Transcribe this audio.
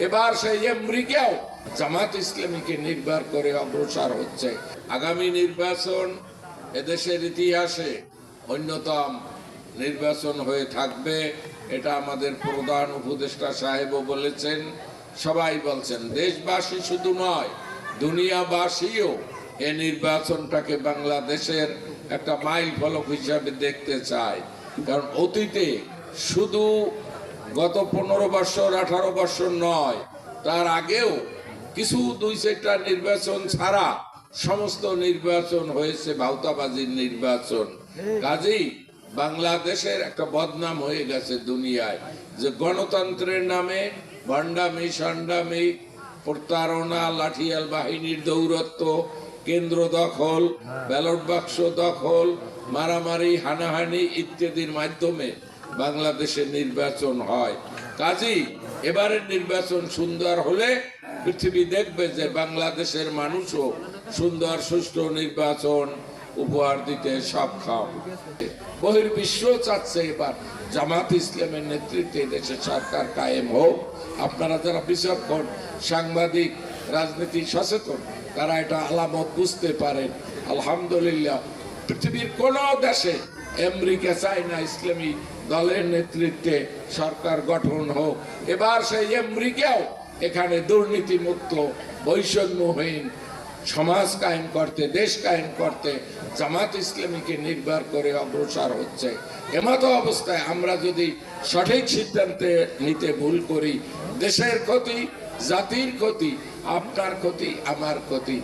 এবার সেই আমেরিকাও জামাত ইসলামীকে নির্ভর করে অগ্রসর হচ্ছে। আগামী নির্বাচন এদেশের ইতিহাসে অন্যতম নির্বাচন হয়ে থাকবে, এটা আমাদের প্রধান উপদেষ্টা সাহেবও বলেছেন, সবাই বলছেন। দেশবাসী শুধু নয়, দুনিয়াবাসীও এই নির্বাচনটাকে বাংলাদেশের একটা মাইল ফলক হিসাবে দেখতে চায়। কারণ অতীতে শুধু গত 15 বছর 18 বছর নয়, তার আগেও কিছু 2-4টা নির্বাচন ছাড়া সমস্ত নির্বাচন হয়েছে ভাউতাবাজির নির্বাচন। কাজেই বাংলাদেশের একটা বদনাম হয়ে গেছে দুনিয়ায় যে গণতন্ত্রের নামে ভণ্ডামি, সন্ডামি, প্রতারণা, লাঠিয়াল বাহিনীর দৌরত্ব, কেন্দ্র দখল, ব্যালট বাক্স দখল, মারামারি, হানাহানি ইত্যাদির মাধ্যমে বাংলাদেশের নির্বাচন হয়। কাজেই এবারের নির্বাচন সুন্দর হলে পৃথিবী দেখবে যে বাংলাদেশের মানুষও সুন্দর সুষ্ঠু নির্বাচন উপহার দিতে সক্ষম। বহির্বিশ্ব চাচ্ছে এবার জামাত ইসলামের নেতৃত্বে দেশে সরকার কায়েম হোক। আপনারা যারা বিচক্ষণ সাংবাদিক, রাজনীতি সচেতন, তারা এটা আলামত বুঝতে পারেন। আলহামদুলিল্লাহ, পৃথিবীর কোন দেশে আমেরিকা চায় না ইসলামী দলের নেতৃত্বে সরকার গঠন হোক। এবার সেই আমেরিকাও এখানে দুর্নীতিমুক্ত, বৈষম্যহীন সমাজ কায়েম করতে, দেশ কায়েম করতে জামাত ইসলামীকে নির্ভর করে অগ্রসর হচ্ছে। এমতো অবস্থায় আমরা যদি সঠিক সিদ্ধান্তে নিতে ভুল করি, দেশের ক্ষতি, জাতির ক্ষতি, আপনার ক্ষতি, আমার ক্ষতি।